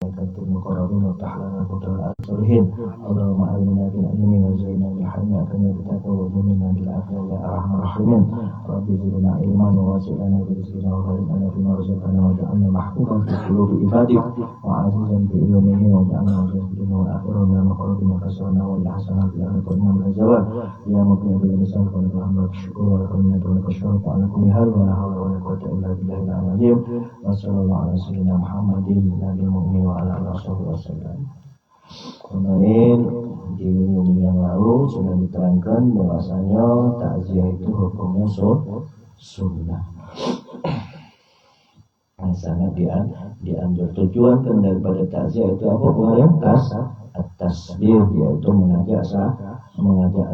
المقربين وافتح لنا فتوح الصالحين اللهم أعنا بالعلم وزينا بالحلم أكرمنا بالتقوى وجملنا بالعافية يا أرحم الراحمين رب زدنا علما ووسع لنا برزقنا وبارك لنا فيما رزقنا واجعلنا محفوظا في قلوب عبادك وعزيزا بعلمه واجعلنا وجه الدنيا والآخرة من المقربين فسرنا والحسنة في الآخرة من الزوال يا مبني باللسان ولك الحمد والشكر ولك المنة ولك الشرف على كل حال ولا حول ولا قوة إلا بالله العظيم وصلى الله على سيدنا محمد النبي المؤمن وعلى آله وصحبه wasallam. Kemarin di minggu yang lalu sudah diterangkan bahwasanya takziah itu hukumnya sunnah. Sangat dianjur. Tujuan kan daripada takziah itu apa kemarin? Tasbih, yaitu mengajak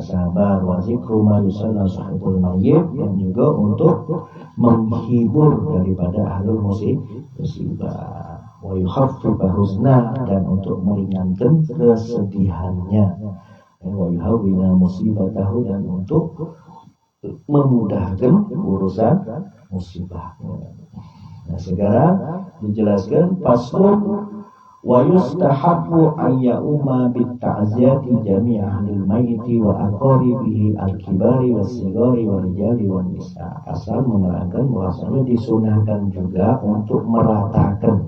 sabar, wa zikru ma yusanna sahibul mayyit, dan juga untuk menghibur daripada ahlul musibah. Wa yukhaffifa huzna, dan untuk meringankan kesedihannya. Wa yuhawwina musibatahu, dan untuk memudahkan urusan musibahnya. Nah, sekarang dijelaskan faslun wa yustahabbu an ya'umma bit ta'ziyati jami' ahlil mayyiti wa aqaribihi al-kibari was-sigari wal-rijali wan-nisa. Asal menerangkan bahwasanya disunahkan juga untuk meratakan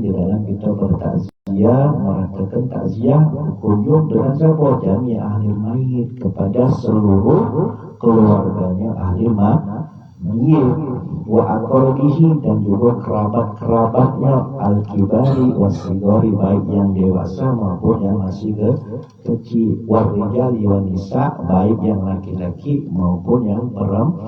di dalam kita bertakziah, meratakan takziah berkunjung dengan siapa? Jami' ahlil mayyit, kepada seluruh keluarganya ahli mayyit, wa aqaribihi, dan juga kerabat-kerabatnya, al-kibari was-sigari, baik yang dewasa maupun yang masih kecil, war-rijali wan-nisa, baik yang laki-laki maupun yang perempuan.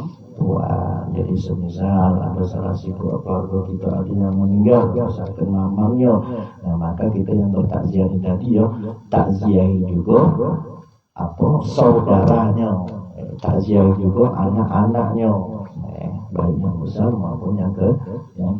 Jadi semisal ada salah satu keluarga kita ada yang meninggal, misalkan mamangnya, nah maka kita yang bertakziah tadi takziahi juga saudaranya, takziah juga anak-anaknya, baik yang besar maupun yang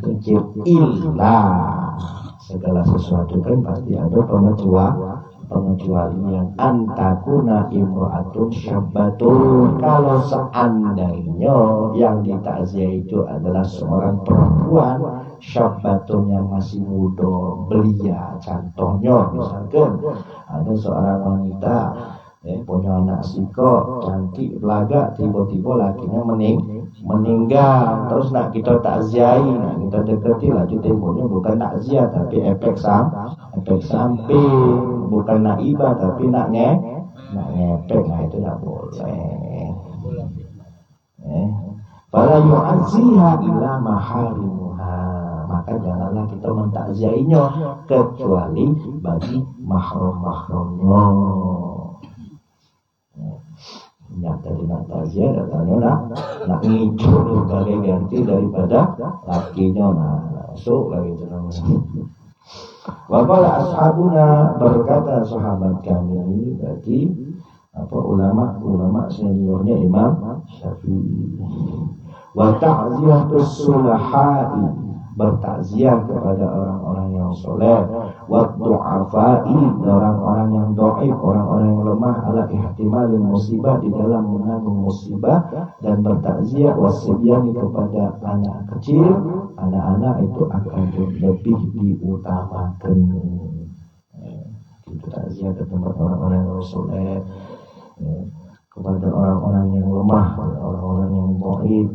kecil. Ilah segala sesuatu kan pasti ada pengecualian. Antakuna imro'atun syabbatun, kalau seandainya yang ditakziah itu adalah seorang perempuan syabbatun yang masih muda belia. Contohnya misalkan ada seorang wanita punya anak siko cantik belaga, tiba-tiba lakinya meninggal, terus nak kita takziahi, nak kita dekati lagi temponya bukan takziah tapi efek samping, bukan naibah tapi nak ngepek, nah itu tak boleh. Fala yu'azziha ila maharimuha, maka janganlah kita mentakziahinya kecuali bagi mahram-mahramnya. Tadi nak takziah datangnya nak ngicur sebagai ganti daripada lakinya, masuk lagi terus. Waqala ashabuna, berkata sahabat kami, berarti ulama seniornya Imam Syafi'i. Wa ta'ziyatus sulaha'i, bertakziah kepada orang-orang yang soleh. Wa du'afa'i, orang-orang yang dhaif, orang-orang yang lemah, ala ihtimalil musibah, di dalam menanggung musibah, dan bertakziah wasibyani, kepada anak kecil. Anak-anak itu akan lebih diutamakan. Takziah ke tempat orang-orang yang soleh, kepada orang-orang yang lemah, orang-orang yang dhaif,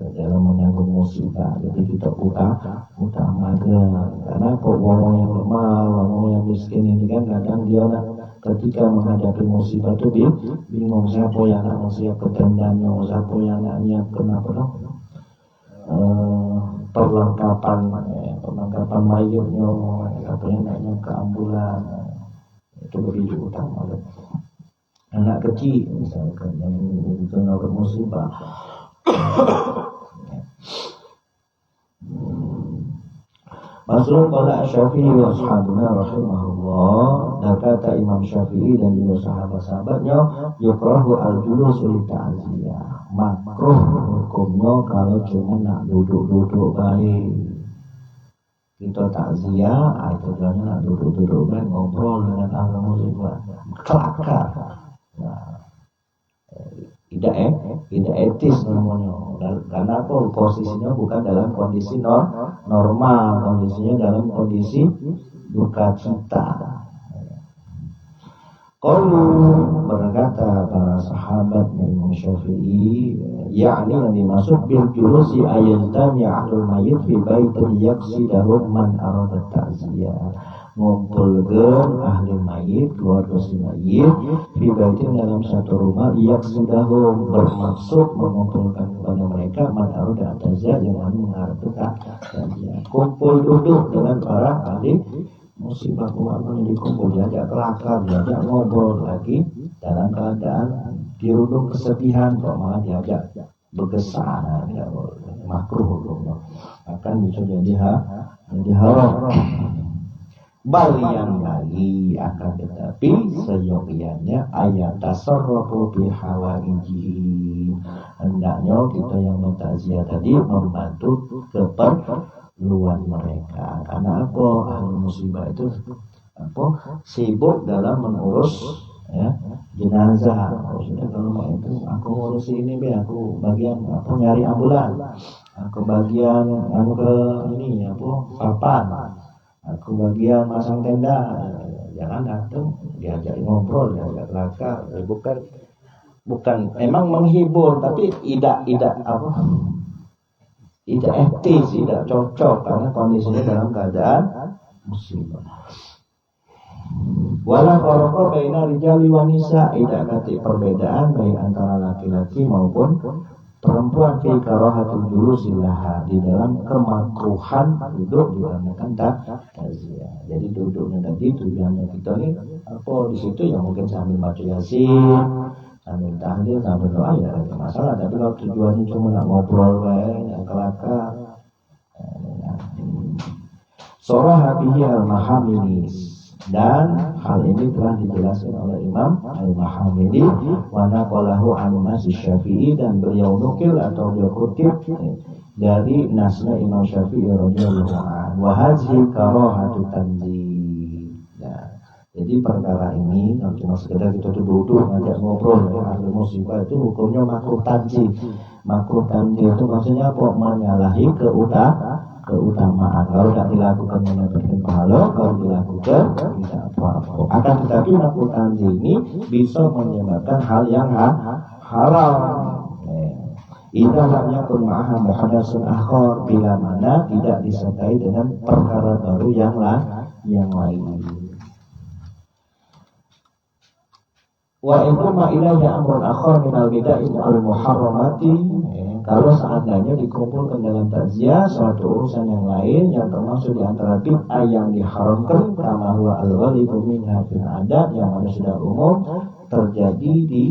dalam menanggung musibah. Jadi kita utamakan. Karena kok orang yang lemah, orang yang miskin ini kan kadang dia ketika menghadapi musibah itu bingung siapa yang nak siap ketendangnya, siapa yang nak nyiapkan perlengkapan mayatnya, siapa yang nak nyiapkan ambulan. Itu begitu utama. Anak kecil misalkan yang kena musibah. Maslum pada Syafi'i wa sahabuna rahimahullah, dan kata Imam Syafi'i dan juga sahabat-sahabatnya, yukrahu al-julus li ta'ziyah, makruh hukumnya kalau cuma nak duduk-duduk baik. Kita takziah, tujuannya nak duduk-duduk baik, ngobrol dengan ahli musibah, kelakar. Nah, tidak etis namanya. karena apa? Posisinya bukan dalam kondisi normal, kondisinya dalam kondisi duka cita. Qalu berkata para sahabat Imam Syafi'i, yakni yang dimaksud bil julusi ayatami ahlul mayyit fi baitin yaqsidahum man arada ta'ziyah, ngumpulkeun ahli mayit, keluarga si mayit fi baitin dalam satu rumah yaqsidahum bermaksud mengumpulkan kepada mereka man arada ta'ziyah yang mengharapkan ta'ziyah, kumpul duduk dengan para ahli musibah keluarga yang dikumpul, diajak kelakar, diajak ngobrol lagi dalam keadaan dirundung kesedihan, kok malah diajak bergesah, tidak boleh, makruh hukumnya, akan bisa jadi haram. Balian lagi akan tetapi seyogianya ayat tasarrufu bi hawaijihi, hendaknya kita yang mentakziah tadi membantu keperluan mereka. Karena apa? Ahli musibah itu sibuk dalam mengurus jenazah. Maksudnya kalau itu aku ngurus ini aku bagian nyari ambulan, aku bagian ke ini papan, aku bagian masang tenda. Jangan datang diajak ngobrol, diajak kelakar. Bukan emang menghibur, tapi tidak etis, tidak cocok karena kondisinya dalam keadaan musibah. Wala farqa baina rijali wa nisa, tidak ada perbedaan baik antara laki-laki maupun perempuan fi karahatul julusillaha, di dalam kemakruhan duduk dikarenakan takziah. Jadi duduknya tadi tujuannya kita ini apa di situ yang mungkin sambil baca yasin, sambil tahlil, sambil doa ya ada masalah. Tapi kalau tujuannya cuma nak ngobrol yang kelakar, Sorah bihi al-Mahamidi, dan hal ini telah dijelaskan oleh Imam Al-Mahamidi wa naqalahu an Nas Syafi'i, dan beliau nukil atau beliau kutip dari nasnya Imam Syafi'i radhiyallahu anhu. Wa hadhihi karahatu tanzih. Jadi perkara ini kalau cuma sekedar kita duduk ngajak ngobrol ahli musibah itu hukumnya makruh tanzih. Makruh tanzih itu maksudnya apa? Menyalahi keutamaan. Kalau tidak dilakukan mendapatkan pahala, kalau dilakukan tidak apa-apa. Akan tetapi makruh tanzih ini bisa menyebabkan hal yang haram. Idza lam yakun ma'aha muhadatsun akhar, bila mana tidak disertai dengan perkara baru yang lain. Wa in ma ilaiha amrun akhar min al-bida'i al-muharramati, kalau seandainya dikumpulkan dalam takziah suatu urusan yang lain yang termasuk di antara bid'ah yang diharamkan, kama huwa al-ghalibu minha fil adat, yang ada sudah umum terjadi di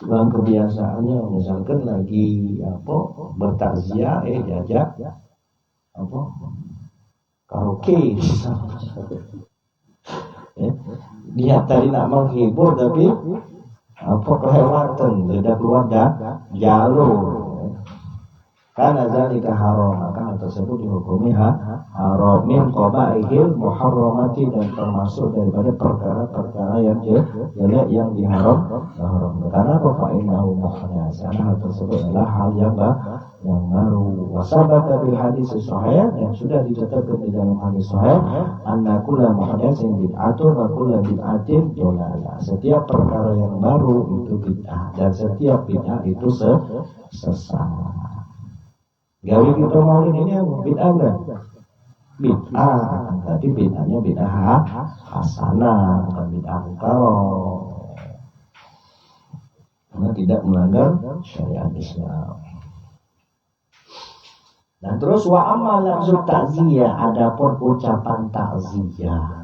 dalam kebiasaannya, misalkan lagi bertakziah jajak karaoke. Dia tadi nak menghibur tapi kelewatan, sudah keluar jalur. Karena zalika haram, maka hal tersebut dihukumi haram min qabaihil muharramati, dan termasuk daripada perkara-perkara yang jelek yang diharamkan. Karena fa innahu muhdas, hal tersebut adalah hal yang baru. Wasabata bil hadis sahih, yang sudah ditetapkan di dalam hadis sahih, anna kullu muhdatsin bid'atun wa kullu bid'atin dalalah. Setiap perkara yang baru itu bid'ah, dan setiap bid'ah itu sesat. Gawe kita maulid ini bid'ah kan? Bid'ah, tapi bid'ahnya bid'ah hasanah, bukan bid'ah munkar. Karena tidak melanggar syariat Islam. Nah terus wa amma lafzu ta'ziyah, adapun ucapan ta'ziyah,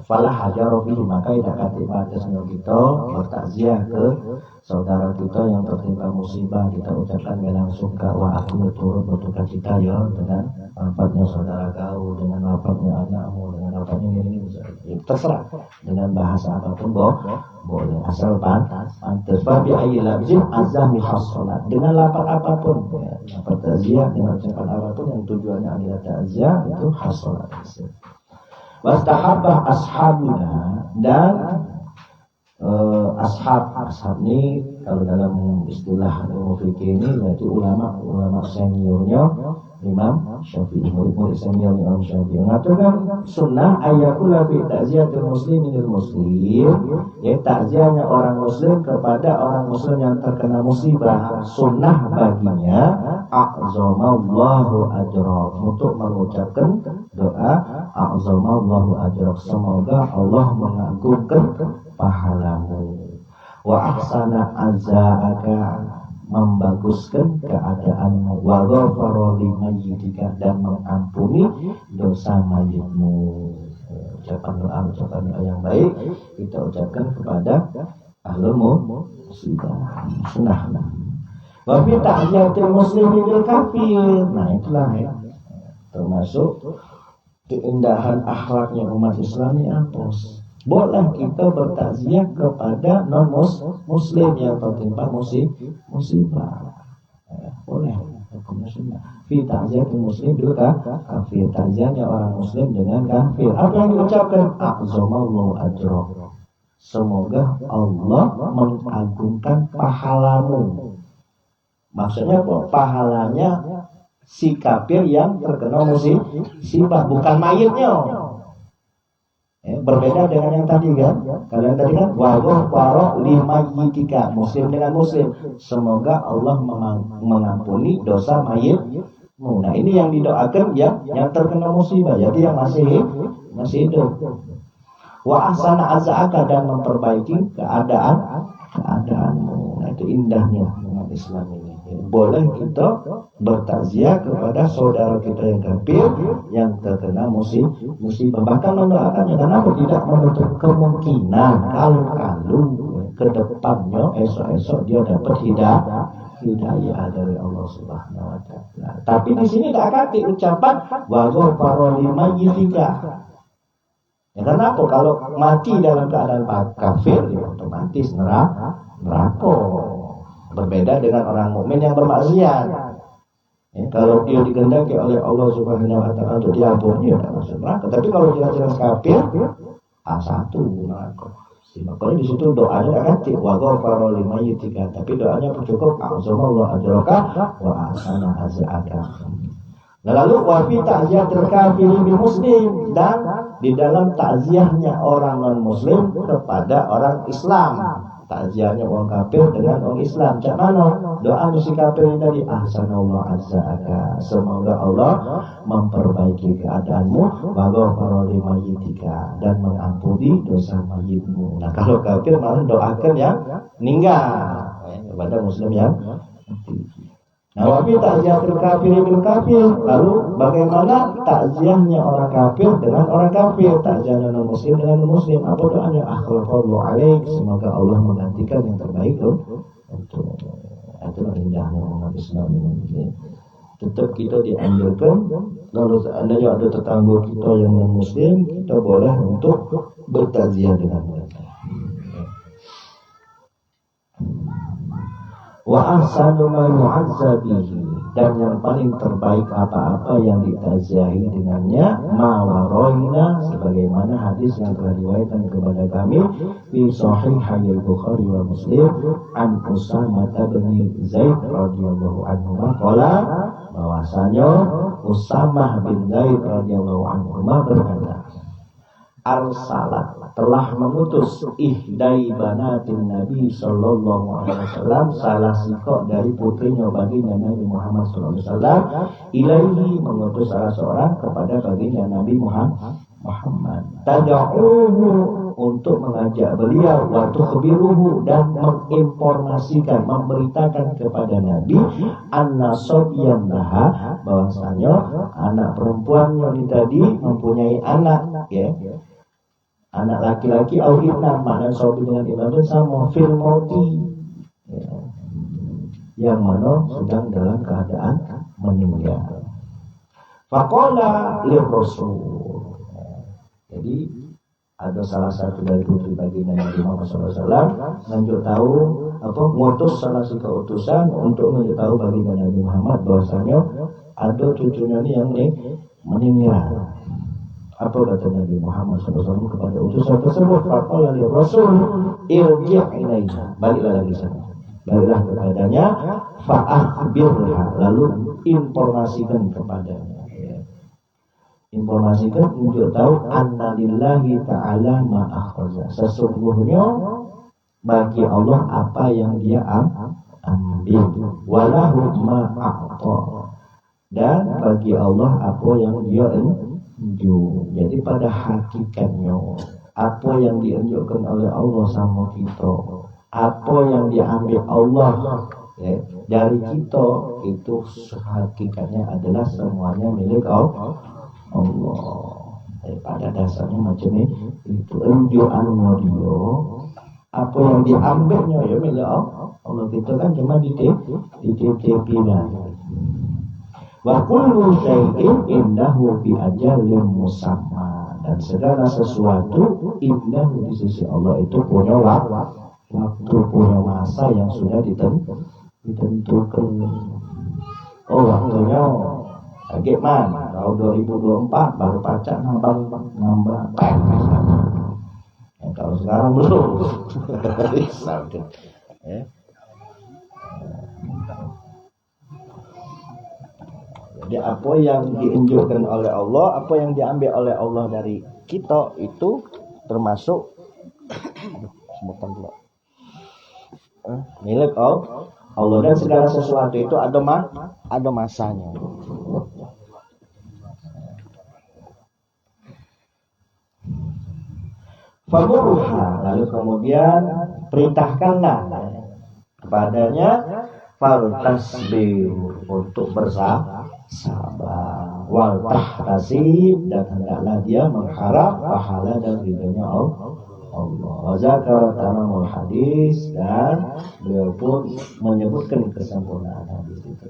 falah hajaru bihi, maka tidak katib batasnya kita bertakziah ke saudara kita yang tertimpa musibah, kita ucapkan bela sungkawa, aku turut berduka cita ya dengan wafatnya saudara kau, dengan wafatnya anakmu, dengan wafatnya ini terserah, dengan bahasa apapun boleh, asal pantas. Babi ayyila bizim azami hasolat, dengan lapat apapun, lapat takziah dengan ucapan apapun yang tujuannya adalah takziah, itu hasolat. Wastahabah ashabuna, dan ashab ini kalau dalam istilah ilmu fikih ini berarti ulama seniornya Imam Syafi'i, murid senior Imam Syafi'i mengatakan sunnah ayakula fi ta'ziyatil muslimin lil muslim, ya takziahnya orang muslim kepada orang muslim yang terkena musibah, sunnah baginya a'zamallahu ajra, untuk mengucapkan doa a'zamallahu ajra, semoga Allah mengagungkan pahalamu, wa ahsana azaaka, membaguskan keadaanmu, wa ghafara limayyitika, dan mengampuni dosa mayitmu. Ucapan doa yang baik kita ucapkan kepada ahlul musibah, sunnah. Wa fi ta'ziyatil muslimi bil kafir, nah itulah ya, termasuk keindahan akhlaknya umat Islam ini apa? Boleh kita bertakziah kepada non-muslim yang tertimpa musibah. Boleh. Hukumnya sunnah. Fi ta'ziyatul muslim bil kafir, takziahnya orang muslim dengan kafir. Apa yang diucapkan? A'zamallahu ajra, semoga Allah mengagungkan pahalamu. Maksudnya apa? Pahalanya si kafir yang terkena musibah, bukan mayitnya. Berbeda dengan yang tadi kan. Kalau yang tadi kan waro lima yitika, muslim dengan muslim, semoga Allah mengampuni dosa mayitmu. Nah ini yang didoakan yang terkena musibah, jadi yang masih hidup. Wa ahsana azaka, dan memperbaiki keadaanmu. Nah itu indahnya umat Islam ini. Boleh kita bertakziah kepada saudara kita yang kafir yang terkena musibah, bahkan mendoakannya. Kenapa tidak menutup kemungkinan kalau ke depannya esok-esok dia dapat hidayah dari Allah Subhanahu wa taala. Tapi di sini tidak ganti ucapan wa ghafara limayyitika. Ya kenapa? Kalau mati dalam keadaan kafir ya otomatis neraka. Berbeda dengan orang mukmin yang bermaksiat. Ya, kalau dia dikehendaki oleh Allah Subhanahu wa taala untuk diampuni ya tidak masuk neraka. Tapi kalau dia jelas kafir, satu neraka. Makanya di situ doanya ganti wa ghafara limayyitika, tapi doanya cukup a'zamallahu ajraka wa ahsana azaka. Nah, lalu wa fi ta'ziyatil kafiri bil muslim, dan di dalam takziahnya orang non muslim kepada orang Islam. Takziahnya orang kafir dengan orang Islam. Cak mana doa si kafir ini tadi? Ahsanallahu azzaaka, semoga Allah memperbaiki keadaanmu, wa ghafara limayyitika, dan mengampuni dosa mayitmu. Nah kalau kafir malah doakan yang meninggal kepada muslim yang mati. Nah wafi takziatul kafir bil kafir, lalu bagaimana takziahnya orang kafir dengan orang kafir? Takziahnya non muslim dengan non muslim, apa doanya? Akhlaqallahu alaik, semoga Allah menggantikan yang terbaik untuk itu indahnya umat Islam ini. Tetap kita dianjurkan kalau seandainya ada tetangga kita yang non muslim, kita boleh untuk bertakziah dengan mereka. Wa ahsanu ma yu'azza bihi, dan yang paling terbaik apa-apa yang ditakziahi dengannya, ma waroina, sebagaimana hadis yang telah diriwayatkan kepada kami fi sahih Bukhari wa Muslim an Usamah bin Zaid radhiyallahu anhu qala, bahwasanya Usamah bin Zaid radhiyallahu anhu berkata, arsalat, telah mengutus ihdai banatin Nabi sallallahu alaihi wasallam, salah sikok dari putrinya baginda Nabi Muhammad sallallahu alaihi wasallam, ilaihi, mengutus salah seorang kepada baginda Nabi Muhammad, tad'uhu, untuk mengajak beliau, wa tukhbiruhu, dan menginformasikan, memberitakan kepada Nabi, anna sabyan laha, bahwasanya anak perempuannya ini tadi mempunyai anak, ya, anak laki-laki au ibna, makna sahabat dengan ibna itu sama, fil mauti, ya, yang mana sedang dalam keadaan meninggal. Faqala lir rasul, jadi ada salah satu dari putri baginda Nabi Muhammad SAW menunjuk tahu ngutus salah satu utusan untuk menunjuk tahu baginda Nabi Muhammad bahwasanya ada cucunya ini yang meninggal. Apa kata Nabi Muhammad SAW kepada utusan tersebut? Faqala li Rasul irji' ilaina, baliklah lagi sana, baliklah kepadanya, fa'akhbirha, lalu informasikan kepadanya, informasikan untuk tahu anna lillahi ta'ala ma akhraja, sesungguhnya bagi Allah apa yang dia ambil, walahu ma a'ta, dan bagi Allah apa yang dia unjuk. Jadi pada hakikatnya apa yang diunjukkan oleh Allah sama kita, apa yang diambil Allah dari kita, itu hakikatnya adalah semuanya milik Allah. Pada dasarnya macam ini, itu unjukannya dia, apa yang diambilnya ya milik Allah. Kita kan cuma dititipi lah. Wa kullu syai'in indahu bi ajalin musamma, dan segala sesuatu indahu di sisi Allah itu punya waktu, punya masa yang sudah ditentukan. Waktunya bagaimana? Tahun 2024 baru pacak nambah pek. Kalau sekarang belum. Jadi apa yang diunjukkan oleh Allah, apa yang diambil oleh Allah dari kita itu termasuk milik Allah, dan segala sesuatu itu ada masanya. Famuruha, lalu kemudian perintahkanlah kepadanya faltasbih, untuk bersabar, wal tahtasib, dan hendaklah dia mengharap pahala dan ridhonya Allah. Wa zakara tamamul hadis, dan beliau pun menyebutkan kesempurnaan hadis itu.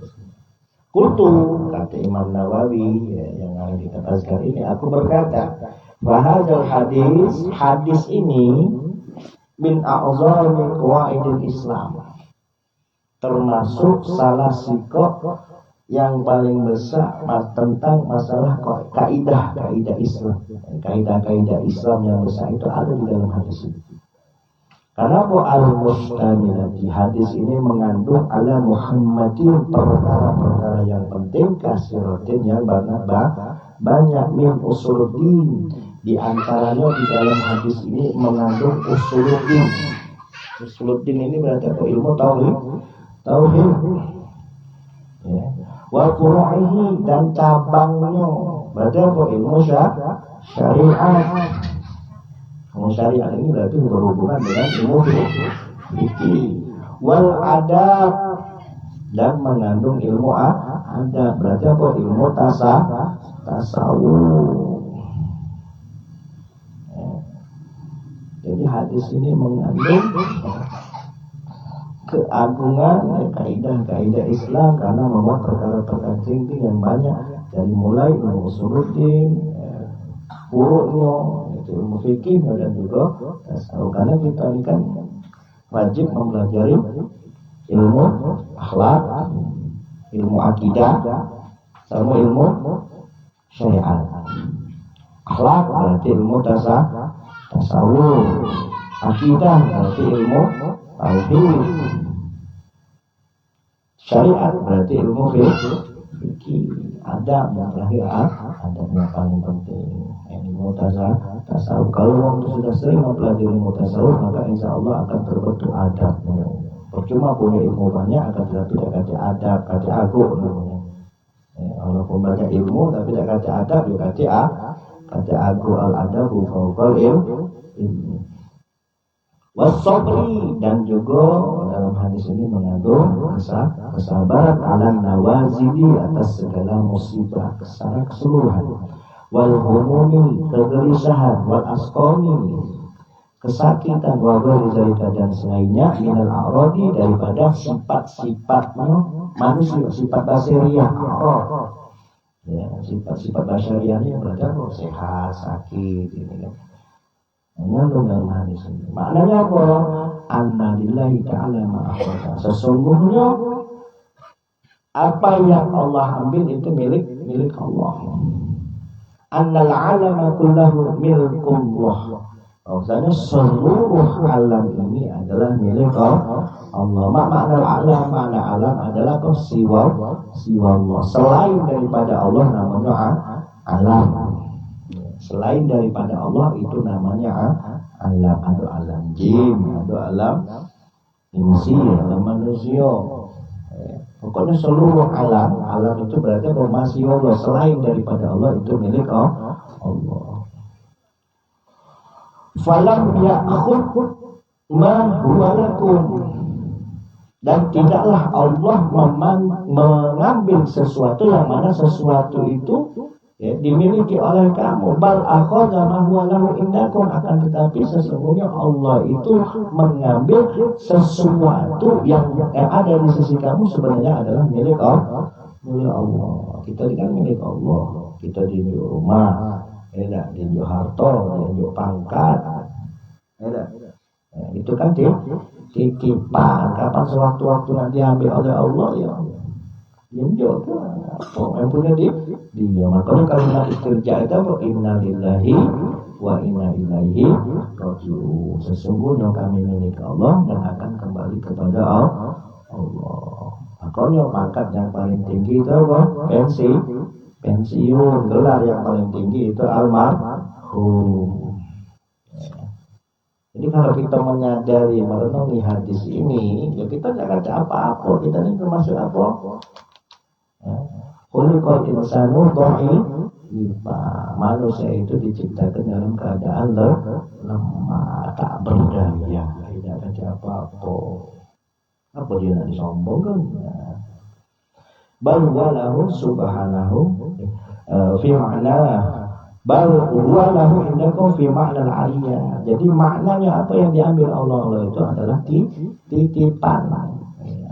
Qultu, kata Imam Nawawi yang ada di kitab Azkar ini, aku berkata, bahadzal hadis ini min a'zami qawaidil Islam, termasuk salah sikap yang paling besar tentang masalah kaidah Islam. Kaidah Islam yang besar itu ada di dalam hadis ini. Karena al-mustamilati, hadis ini mengandung ala Muhammadin, perkara-perkara yang penting, kasiratin yang banyak, min usuluddin, di antaranya di dalam hadis ini mengandung usuluddin. Usuluddin ini berarti apa? Ilmu tauhid, ya. Wa furu'ihi, dan cabangnya berarti apa? Ilmu syariat. Ilmu syariat ini berarti berhubungan dengan ilmu fikih. Wal adab, dan mengandung ilmu adab, berarti apa? Ilmu tasawuf. Jadi hadis ini mengandung keagungan kaidah Islam, karena memuat perkara-perkara penting yang banyak, dari mulai ilmu usuluddin, furu'nya, ilmu fikih, dan juga tasawuf. Karena kita ini kan wajib mempelajari ilmu akhlak, ilmu akidah, sama ilmu syariat. Akhlak berarti ilmu tasawuf, akidah berarti ilmu tauhid, syariat berarti ilmu fikih, adab yang terakhir adab yang paling penting, ilmu tasawuf. Kalau orang itu sudah sering mempelajari ilmu tasawuf, maka insya Allah akan terbentuk adabnya. Percuma punya ilmu banyak akan tidak kata adab, kata agung namanya. Walaupun banyak ilmu tapi tidak kata adab, juga kata agung, al-adabu fawqal ilmu. Wasabri, dan juga dalam hadis ini mengandung kesabaran ala nawazili, atas segala musibah secara keseluruhan. Wal humumi, kegelisahan, wal asqami, kesakitan, wa ghairi, dan selainnya minal a'radi, daripada sifat-sifat manusia, sifat basariah. Ya, sifat-sifat basariahnya berarti sehat, sakit, ini kan. Mengandung dalam hadis ini. Maknanya apa? Anna lillahi ta'ala ma'akhwata, sesungguhnya apa yang Allah ambil itu milik Allah. annal alama kullahu milkullah. Bahwasanya seluruh alam ini adalah milik Allah. Makna alam adalah siwa Allah. Selain daripada Allah namanya alam. Selain daripada Allah itu namanya alam. Ada alam jin, ada alam insi, alam manusia. Pokoknya seluruh alam itu berarti masih Allah. Selain daripada Allah itu milik Allah. Falam ya'khud ma huwa lakum, dan tidaklah Allah mengambil sesuatu yang mana sesuatu itu dimiliki oleh kamu. Bal akhadha ma huwa lahu indakum, akan tetapi sesungguhnya Allah itu mengambil sesuatu yang ada di sisi kamu sebenarnya adalah milik Allah. Kita kan milik Allah. Kita di rumah, diunjuk harta, diunjuk pangkat, itu kan titipan. Kapan sewaktu-waktu nanti ambil oleh Allah ya diunjuk yang punya dia. Makanya kalimat istirja itu inna lillahi wa inna ilaihi raji'un. Sesungguhnya kami milik Allah dan akan kembali kepada Allah. Makanya pangkat yang paling tinggi itu apa? Pensiun, gelar yang paling tinggi itu almarhum. Jadi kalau kita menyadari, merenungi hadis ini, ya kita jangan apa-apa. Kita ini termasuk apa? Khuliqal insanu dha'ifa. Manusia itu diciptakan dalam keadaan lemah, tak berdaya, tidak ada apa-apa. Apa dia nak disombongkan? Bal walahu subhanahu fi ma'na bal walahu indakum fi ma'na al-aliyah. Jadi maknanya apa yang diambil Allah itu adalah titipan.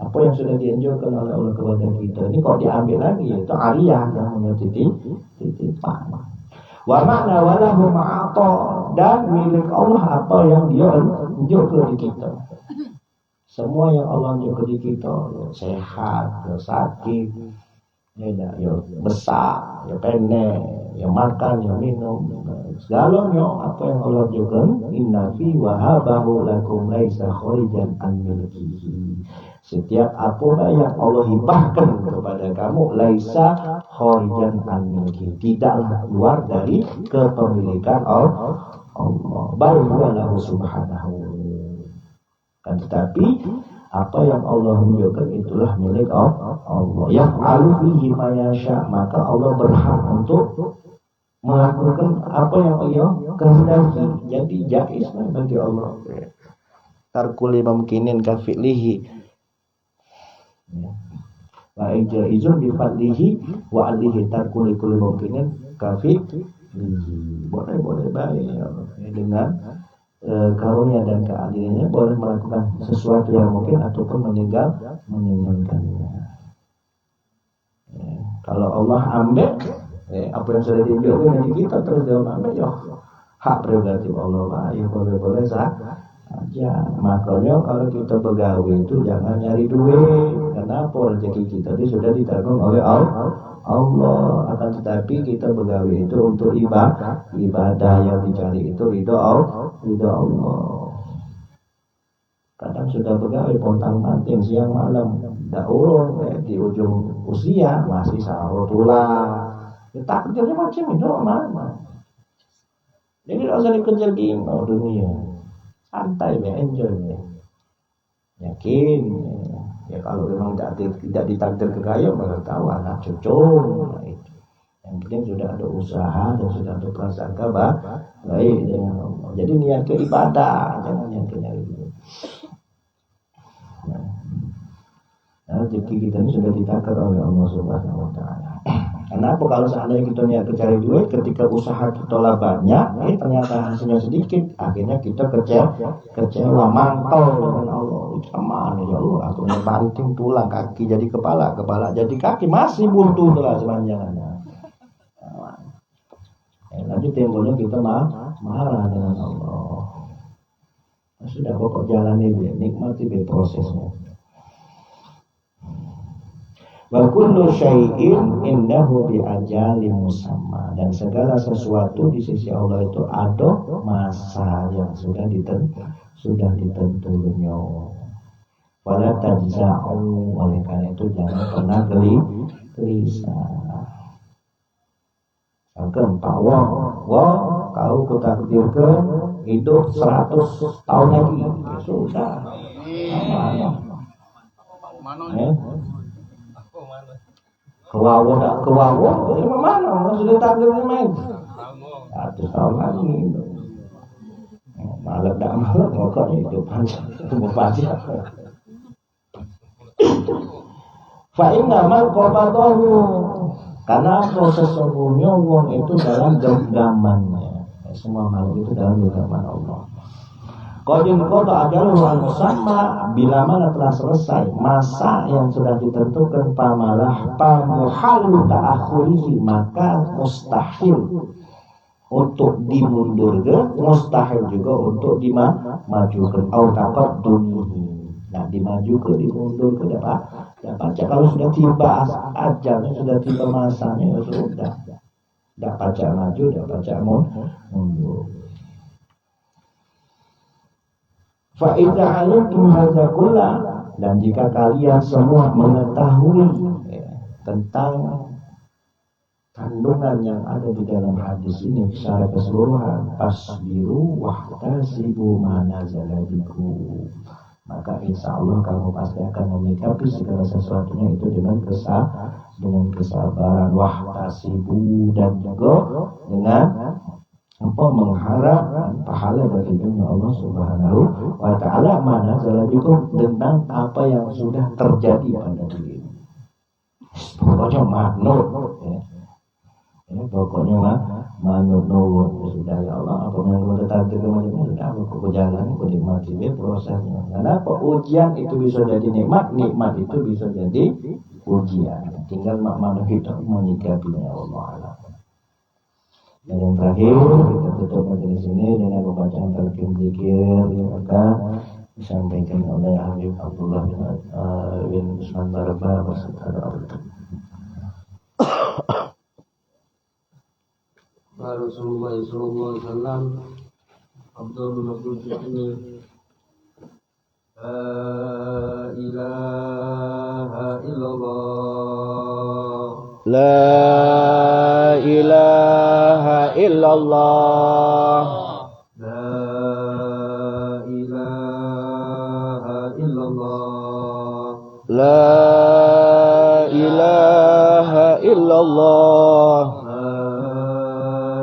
Apa yang sudah dianjurkan oleh Allah kepada kita ini kok diambil lagi, itu aliyah yang punya titipan. Wa ma'na walahu ma'ata, dan milik Allah apa yang dia anjurkan di kita. Semua yang Allah anjurkan di kita, sehat, sakit, ya besar, ya pendek, ya makan, ya minum, segalanya apa yang Allah anjurkan. Inna fi wahabahu lakum laisa kharijan an milkihi. Setiap apa yang Allah hibahkan kepada kamu laisa kharijan an milkihi, tidaklah keluar dari kepemilikan Allah. Bal huwa lahu subhanahu. Kan tetapi apa yang Allah menunjukkan itulah milik Allah. Yaf'alu fihi ma yasha, maka Allah berhak untuk melakukan apa yang Allah kehendaki. Jadi jaiz bagi Allah. Tarkul mumkinin ka fi'lihi wa jaizun bi fadlihi wa alihi tarkul kulli mumkinin ka fi'lihi. Boleh baik dengan karunia dan keadilannya boleh melakukan sesuatu yang mungkin ataupun meninggalkannya. Kalau Allah ambil apa yang sudah diambil dari kita terus dia ambil, ya hak prerogatif Allah lah, ya boleh saja. Makanya kalau kita begawe itu jangan nyari duit. Kenapa? Rezeki kita itu sudah ditanggung oleh Allah. Akan tetapi kita begawe itu untuk ibadah yang dicari itu ridho Allah. Kadang sudah begawe pontang-panting siang malam, dah urung di ujung usia masih sahur pula. Tak kerjanya macam itu mana. Jadi tidak usah dikejar gimana dunia, santai ya, enjoy ya. Yakin ya kalau memang tidak ditakdir kekayaan baru tahu anak cucu. Yang penting sudah ada usaha dan sudah ada prasangka baik dengan Allah. Jadi niat ke ibadah, jangan niat ke nyari duit. Nah, rezeki kita ini sudah ditakdir oleh Allah Subhanahu wa taala. Kenapa kalau seandainya kita niat ke cari duit, ketika usaha kita lah banyak, ternyata hasilnya sedikit, akhirnya kita kecewa, mantau dengan Allah. Sama ya Allah, aku banting tulang kaki jadi kepala jadi kaki, masih buntu telah sepanjangnya. Nanti timbulnya kita marah dengan Allah. Sudah pokok jalani dia, nikmati dia prosesnya. Wa kullu syai'in indahu bi ajalin musamma, dan segala sesuatu di sisi Allah itu ada masa yang sudah ditentunya. Wala tajza'u, oleh karena itu jangan pernah gelisah. Akan tawa, kau kutakdirkan hidup 100 tahun lagi, ya sudah. Kewawo, mana? Sudah takdirnya main. 100 tahun lagi. Malah tak malah, pokoknya hidup panjang, umur panjang. Fa'inna man qabadahu, karena sesungguhnya wong itu dalam genggamannya. Semua makhluk itu dalam genggaman Allah. Qadim qada ajaluhu al-musamma, bila mana telah selesai masa yang sudah ditentukan, pamuhalu ta'akhurihi, maka mustahil untuk dimundurkan, mustahil juga untuk dimajukan. Au taqaddumihi, nah dimajukan, dimundurkan dapat. Kalau sudah tiba ajalnya, sudah tiba masanya, ya sudah. Tidak baca maju, tidak baca mundur. Fa'idha alimtum hadza kullah, dan jika kalian semua mengetahui tentang kandungan yang ada di dalam hadis ini secara keseluruhan, fasbiru wahtasibu ma nazala bikum, maka insya Allah kamu pasti akan menyikapi segala sesuatunya itu dengan kesabaran, wahtasibu, dan juga dengan mengharap pahala dari dunia Allah Subhanahu wa ta'ala, mana zalabikum, tentang apa yang sudah terjadi pada diri. Pokoknya manut, pokoknya manut sudah, ya Allah, apa yang kamu tetapkan kemarin sudah aku jalan, aku nikmati prosesnya. Kenapa ujian itu bisa jadi nikmat itu bisa jadi ujian. Tinggal mana kita menyikapinya, Allah. Dan yang terakhir, kita tutup majelis ini dengan pembacaan talqin zikir yang akan disampaikan oleh Habib Abdullah bin Usman Barba beserta Rasulullah sallallahu alaihi wasallam Abdul Maqdud ini La ilaha illallah, La ilaha illallah, La ilaha illallah, La ilaha illallah, La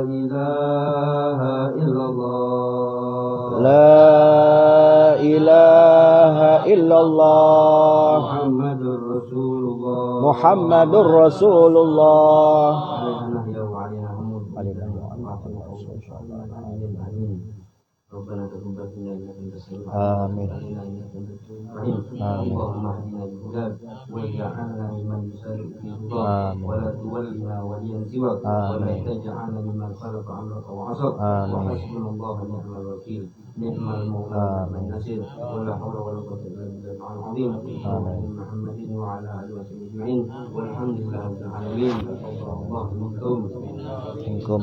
ilaha illallah, La ilaha illallah, Muhammadur Rasulullah, Muhammadur Rasulullah. Amin. اللهم اهدنا بهداك واجعلنا ممن يسارع في رضاك ولا تولنا وليا سواك ولا تجعلنا ممن خلق امرك وعصاك وحسبنا الله ونعم الوكيل نعم المولى ونعم النصير ولا حول ولا قوه الا بالله العظيم. محمد وعلى اله وصحبه اجمعين والحمد لله رب العالمين. الله منكم